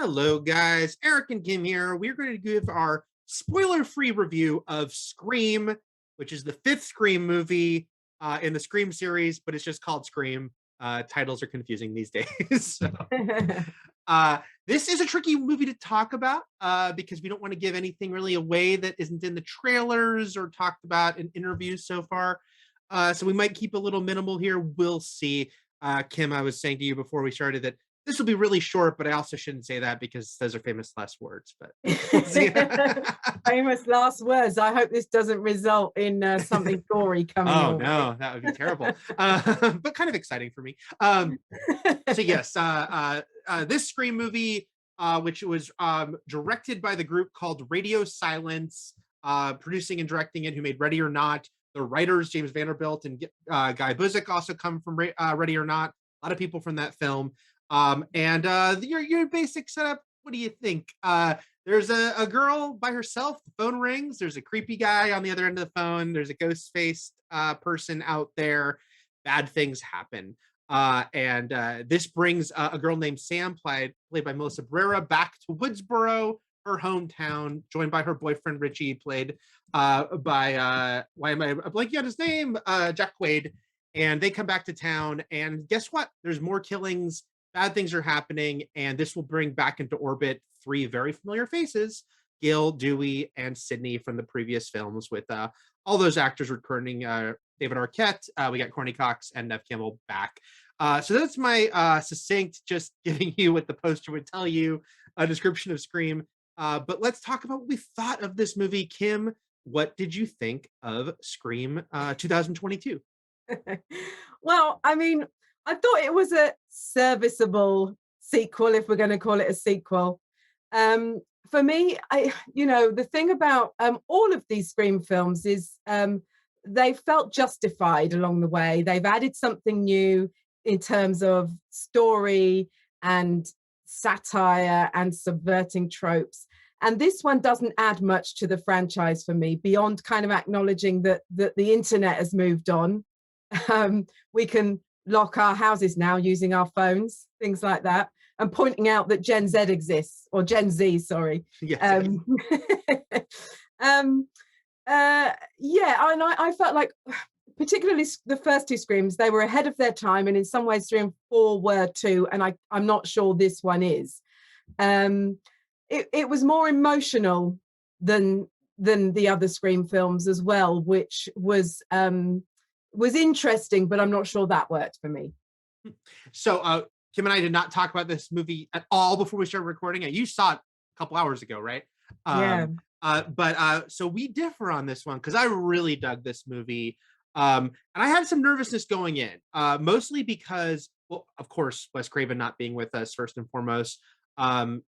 Hello, guys. Eric and Kim here. We're going to give our spoiler-free review of Scream, which is the fifth Scream movie in the Scream series, but it's just called Scream. Titles are confusing these days. This is a tricky movie to talk about because we don't want to give anything really away that isn't in the trailers or talked about in interviews so far. So we might keep a little minimal here. We'll see. Kim, I was saying to you before we started that this will be really short, but I also shouldn't say that because those are famous last words. But we'll see. Famous last words. I hope this doesn't result in something gory coming. Oh no, that would be terrible. But kind of exciting for me. So yes, this Scream movie, which was directed by the group called Radio Silence, producing and directing it, who made Ready or Not. The writers James Vanderbilt and Guy Busick also come from Ready or Not. A lot of people from that film. And your basic setup. What do you think? There's a girl by herself. The phone rings. There's a creepy guy on the other end of the phone. There's a ghost-faced person out there. Bad things happen. And this brings a girl named Sam, played by Melissa Barrera, back to Woodsboro, her hometown, joined by her boyfriend Richie, played by why am I blanking on his name? Jack Quaid. And they come back to town, and guess what? There's more killings. Bad things are happening, and this will bring back into orbit three very familiar faces: Gil, Dewey, and Sydney from the previous films, with all those actors returning. David Arquette, we got Courtney Cox and Nev Campbell back. So that's my succinct, just giving you what the poster would tell you, a description of Scream. But let's talk about what we thought of this movie. Kim, what did you think of Scream 2022? Well, I mean, I thought it was a serviceable sequel, if we're going to call it a sequel. For me, the thing about all of these Scream films is they felt justified along the way. They've added something new in terms of story and satire and subverting tropes. And this one doesn't add much to the franchise for me, beyond kind of acknowledging that the internet has moved on. We can lock our houses now using our phones, things like that, and pointing out that Gen Z exists, or Gen Z, sorry. Yes. Yeah, and I felt like, particularly the first two Screams, they were ahead of their time, and in some ways 3 and 4 were too, and I'm not sure this one is. It was more emotional than the other Scream films as well, which was interesting, but I'm not sure that worked for me. So Kim and I did not talk about this movie at all before we started recording it. You saw it a couple hours ago, right? Yeah. But so we differ on this one because I really dug this movie. And I had some nervousness going in, mostly because, well, of course, Wes Craven not being with us first and foremost. Kevin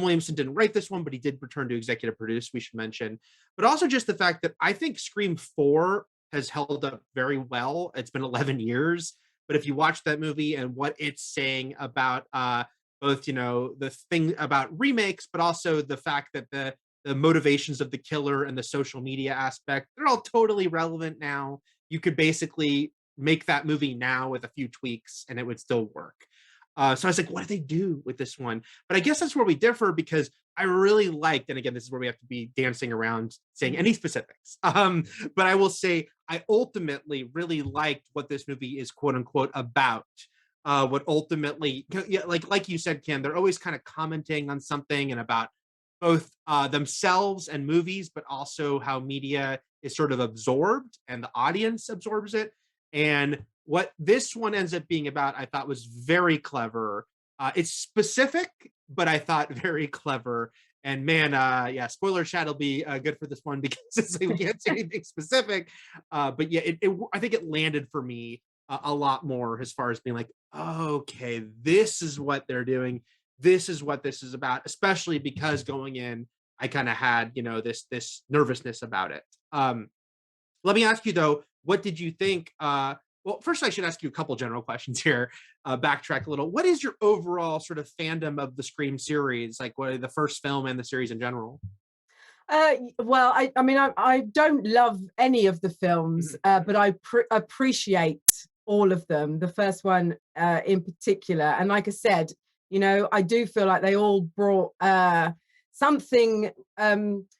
Williamson didn't write this one, but he did return to executive produce, we should mention. But also just the fact that I think Scream 4 has held up very well. It's been 11 years. But if you watch that movie and what it's saying about both, the thing about remakes, but also the fact that the motivations of the killer and the social media aspect, they're all totally relevant now. You could basically make that movie now with a few tweaks and it would still work. So I was like, what do they do with this one? But I guess that's where we differ, because I really liked, and again, this is where we have to be dancing around saying any specifics. But I will say I ultimately really liked what this movie is, quote unquote, about. What ultimately, like you said, Ken, they're always kind of commenting on something and about both themselves and movies, but also how media is sort of absorbed and the audience absorbs it. And what this one ends up being about, I thought was very clever. It's specific, but I thought very clever. And man, yeah, spoiler chat will be good for this one because we can't say anything specific. But yeah, I think it landed for me a lot more as far as being like, okay, this is what they're doing. This is what this is about, especially because going in, I kind of had, this nervousness about it. Let me ask you though, what did you think? Well, first I should ask you a couple general questions here. Backtrack a little. What is your overall sort of fandom of the Scream series? Like, what are the first film and the series in general? Well, I mean, I don't love any of the films, but I appreciate all of them. The first one in particular, and like I said, You know, I do feel like they all brought something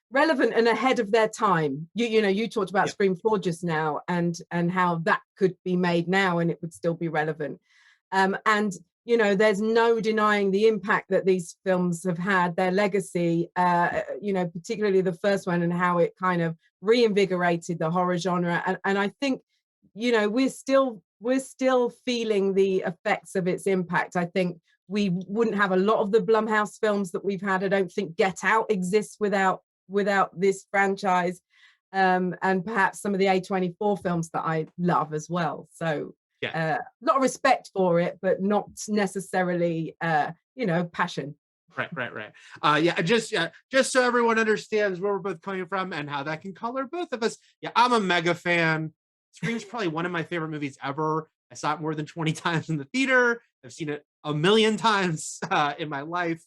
relevant and ahead of their time. You know, you talked about Yeah. Scream 4 just now, and how that could be made now and it would still be relevant. And you know, there's no denying the impact that these films have had, their legacy, you know, particularly the first one, and how it kind of reinvigorated the horror genre. And I think, you know, we're still feeling the effects of its impact. I think we wouldn't have a lot of the Blumhouse films that we've had. I don't think Get Out exists without this franchise, and perhaps some of the A24 films that I love as well. So Yeah. a lot of respect for it, but not necessarily, you know, passion. Right. Yeah, just so everyone understands where we're both coming from and how that can color both of us. Yeah, I'm a mega fan. Scream's probably one of my favorite movies ever. I saw it more than 20 times in the theater. I've seen it a million times in my life,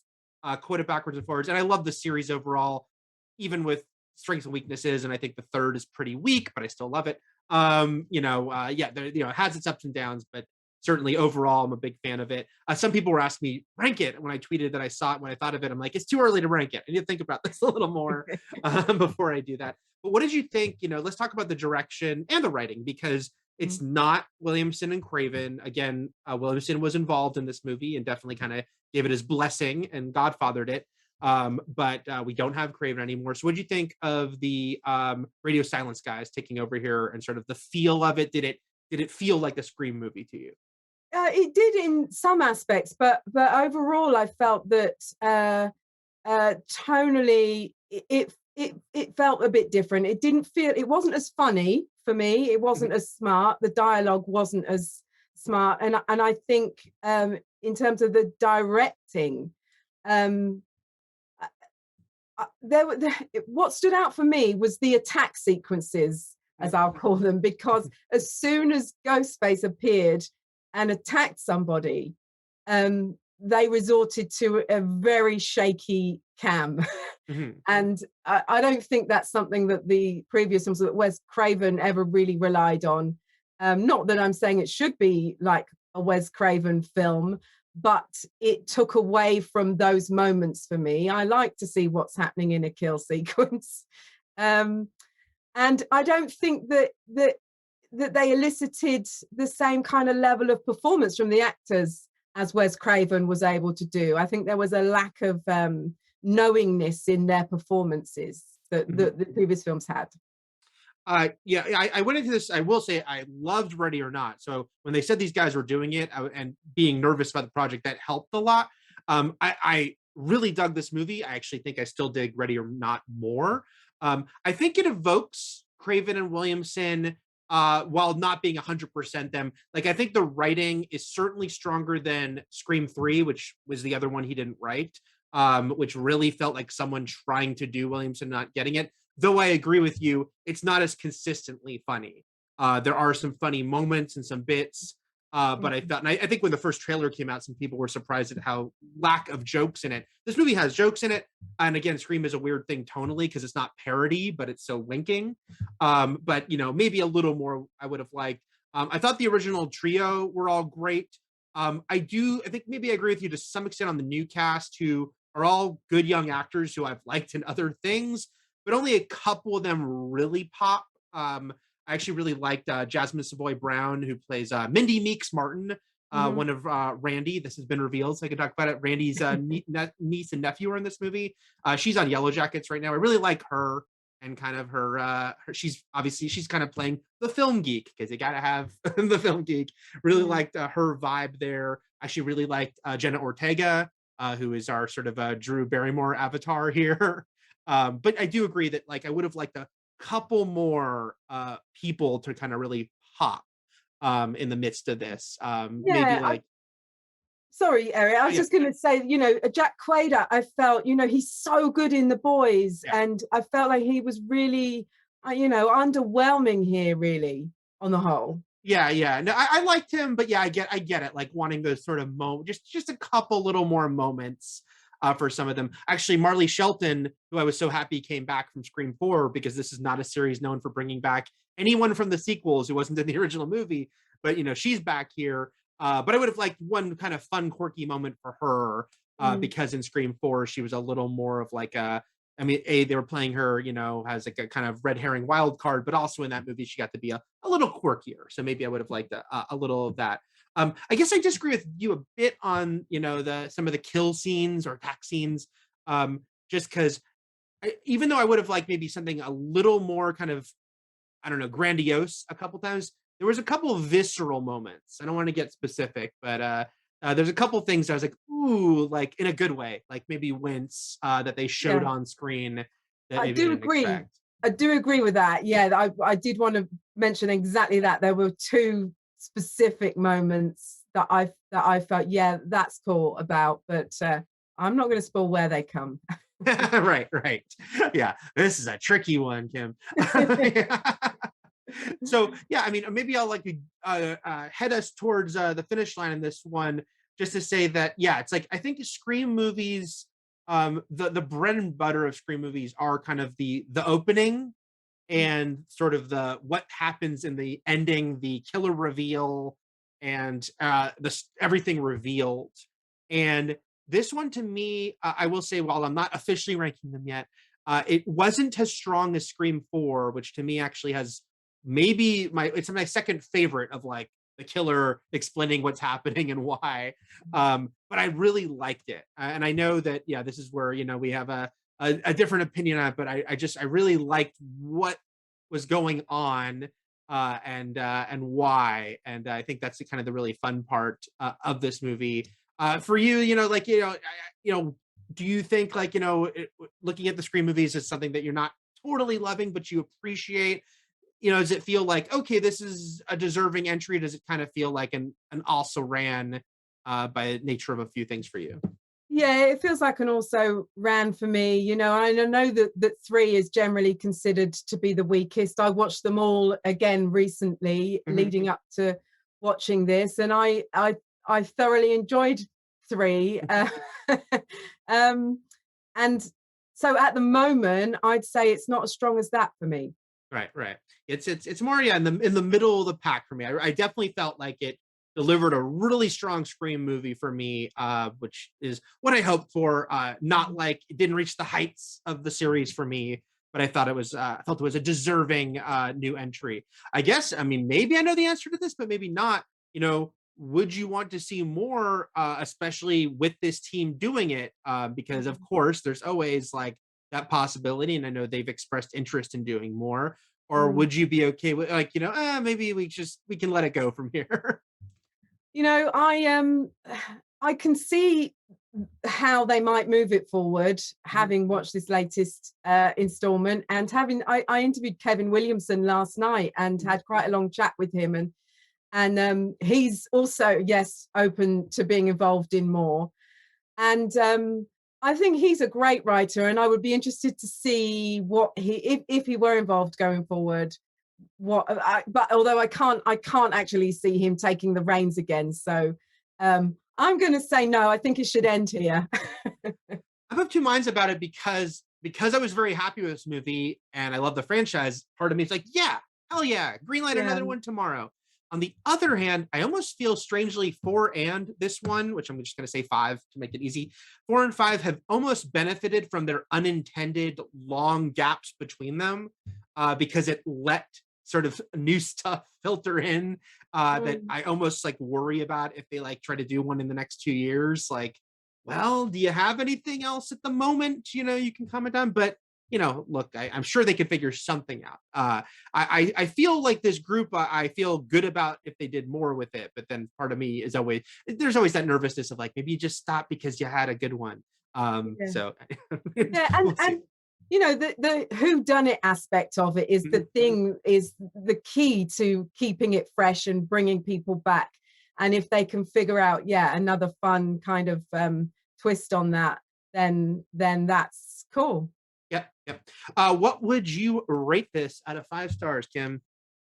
quoted backwards and forwards. And I love the series overall, even with strengths and weaknesses. And I think the third is pretty weak, but I still love it. Yeah, you know, it has its ups and downs, but certainly overall, I'm a big fan of it. Some people were asking me rank it when I tweeted that I saw it. When I thought of it, I'm like, it's too early to rank it. I need to think about this a little more before I do that. But what did you think? You know, let's talk about the direction and the writing, because it's not Williamson and Craven. Again, Williamson was involved in this movie and definitely kind of gave it his blessing and godfathered it. But we don't have Craven anymore. So what do you think of the Radio Silence guys taking over here and sort of the feel of it? Did it feel like a Scream movie to you? It did in some aspects, but overall, I felt that tonally, it felt a bit different. It didn't feel, it wasn't as funny for me. It wasn't as smart. The dialogue wasn't as smart, and I think in terms of the directing, um, what stood out for me was the attack sequences, as I'll call them, because as soon as Ghostface appeared and attacked somebody, they resorted to a very shaky cam. And I don't think that's something that the previous films that Wes Craven ever really relied on. Not that I'm saying it should be like a Wes Craven film, but it took away from those moments for me. I like to see what's happening in a kill sequence. And I don't think that they elicited the same kind of level of performance from the actors as Wes Craven was able to do. I think there was a lack of knowingness in their performances that the previous films had. Yeah, I went into this. I will say I loved Ready or Not. So when they said these guys were doing it and being nervous about the project, that helped a lot. I really dug this movie. I actually think I still dig Ready or Not more. I think it evokes Craven and Williamson while not being 100% them. Like, I think the writing is certainly stronger than Scream 3, which was the other one he didn't write, which really felt like someone trying to do Williamson, not getting it. Though I agree with you, it's not as consistently funny. There are some funny moments and some bits, but I felt, and I think when the first trailer came out, some people were surprised at how lack of jokes in it. This movie has jokes in it, and again, Scream is a weird thing tonally because it's not parody, but it's so winking. But you know, maybe a little more I would have liked. I thought the original trio were all great. I think maybe I agree with you to some extent on the new cast, who are all good young actors who I've liked in other things, but only a couple of them really pop. I actually really liked Jasmine Savoy Brown, who plays Mindy Meeks Martin, one of Randy. This has been revealed, so I can talk about it. Randy's niece and nephew are in this movie. She's on Yellow Jackets right now. I really like her and kind of her she's kind of playing the film geek, because you gotta have the film geek. Really liked her vibe there. Actually really liked Jenna Ortega, who is our sort of Drew Barrymore avatar here. But I do agree that, like, I would have liked a couple more people to kind of really pop in the midst of this. Maybe like, sorry, Eric, I was just going to say, you know, Jack Quaid, I felt, you know, he's so good in The Boys, and I felt like he was really, you know, underwhelming here, really, on the whole. Yeah. No, I liked him, but yeah, I get it. Like, wanting those sort of just a couple little more moments for some of them. Actually, Marley Shelton, who I was so happy came back from Scream 4, because this is not a series known for bringing back anyone from the sequels who wasn't in the original movie, but you know, she's back here. But I would have liked one kind of fun, quirky moment for her, Mm. because in Scream 4, she was a little more of like a, I mean, they were playing her, as like a kind of red herring wild card, but also in that movie, she got to be a little quirkier. So maybe I would have liked a little of that. I guess I disagree with you a bit on, some of the kill scenes or attack scenes, just because even though I would have liked maybe something a little more kind of, I don't know, grandiose a couple times, there was a couple of visceral moments. I don't want to get specific, but there's a couple things I was like, ooh, like in a good way, like maybe wince that they showed Yeah, on screen that I maybe I do didn't agree. expect. I do agree with that. Yeah, I did want to mention exactly that. There were two specific moments that I felt, yeah, that's cool about, but I'm not going to spoil where they come. Right, right. Yeah, this is a tricky one, Kim. So yeah, I mean, maybe I'll like head us towards the finish line in this one, just to say that yeah, it's like I think Scream movies, the bread and butter of Scream movies are kind of the opening and sort of the what happens in the ending, the killer reveal, and everything revealed. And this one to me, I will say, while I'm not officially ranking them yet, it wasn't as strong as Scream 4, which to me actually has maybe it's my second favorite of like the killer explaining what's happening and why. But I really liked it, and I know that yeah, this is where we have a different opinion on it, but I really liked what was going on, and why, and I think that's kind of the really fun part of this movie. For you, like do you think like looking at the Scream movies is something that you're not totally loving, but you appreciate? Does it feel like okay, this is a deserving entry? Does it kind of feel like an also ran by nature of a few things for you? Yeah, it feels like an also ran for me, and I know that three is generally considered to be the weakest. I watched them all again recently, Mhm. leading up to watching this, and I thoroughly enjoyed three. Um, and so at the moment, I'd say it's not as strong as that for me. Right, right. It's more yeah in the middle of the pack for me. I definitely felt like it delivered a really strong Scream movie for me, which is what I hoped for. Not like it didn't reach the heights of the series for me, but I thought I felt it was a deserving new entry. I guess I mean maybe I know the answer to this, but maybe not. Would you want to see more, especially with this team doing it? Because of course, there's always like that possibility, and I know they've expressed interest in doing more. Or Mm. would you be okay with like maybe we can let it go from here? I I can see how they might move it forward, Mhm. having watched this latest installment and I interviewed Kevin Williamson last night and had quite a long chat with him, and he's also, yes, open to being involved in more. And I think he's a great writer, and I would be interested to see what if he were involved going forward, but although I can't actually see him taking the reins again, so I'm going to say no. I think it should end here. I'm of two minds about it because I was very happy with this movie and I love the franchise. Part of me is like, yeah, hell yeah, greenlight Yeah. another one tomorrow. On the other hand, I almost feel strangely four and this one, which I'm just going to say five to make it easy. Four and five have almost benefited from their unintended long gaps between them, because it let sort of new stuff filter in, that Mm. I almost like worry about if they like try to do one in the next 2 years. Like, well, do you have anything else at the moment, you can comment on? But, look, I'm sure they could figure something out. I feel like this group, I feel good about if they did more with it. But then part of me is there's always that nervousness of like, maybe you just stop because you had a good one. Yeah. So Yeah, and we'll see. the who done it aspect of it is the Mhm. thing, is the key to keeping it fresh and bringing people back. And if they can figure out, yeah, another fun kind of twist on that, then that's cool. Yep, yep. What would you rate this out of 5 stars, Kim?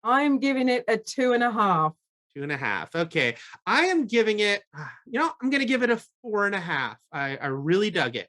I'm giving it a 2.5. 2.5. Okay. I am giving it, I'm gonna give it a 4.5. I really dug it.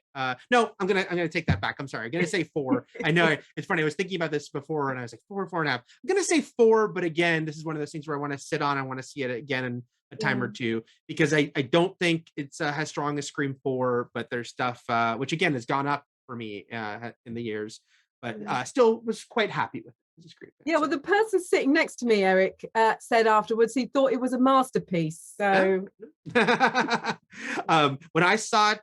No, I'm gonna take that back. I'm sorry. I'm gonna say four. I know it's funny. I was thinking about this before and I was like 4.5. I'm gonna say four, but again, this is one of those things where I want to sit on. I want to see it again in a a time or Yeah. two, because I don't think it's as strong as Scream 4, but there's stuff which again has gone up for me in the years, but Mm. still was quite happy with it as a Scream fan. Yeah, well, the person sitting next to me, Eric, said afterwards he thought it was a masterpiece. Yeah. So, When I saw it,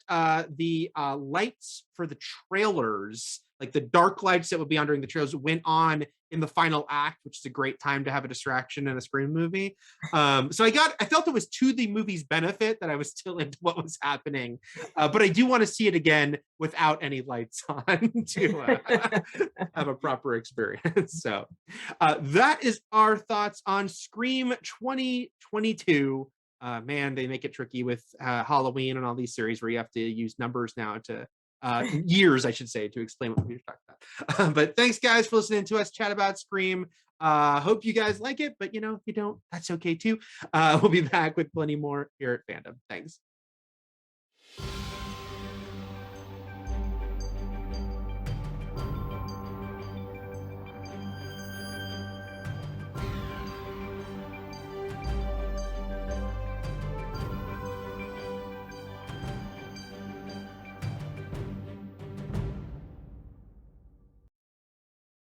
the lights for the trailers, like the dark lights that would be on during the trailers, went on in the final act, which is a great time to have a distraction in a Scream movie. So I felt it was to the movie's benefit that I was still into what was happening, but I do want to see it again without any lights on to have a proper experience. So that is our thoughts on Scream 2022. Man, they make it tricky with Halloween and all these series where you have to use numbers now to years, I should say, to explain what we were talking about. But thanks, guys, for listening to us chat about Scream. Hope you guys like it, but if you don't, that's okay too. We'll be back with plenty more here at Fandom. Thanks.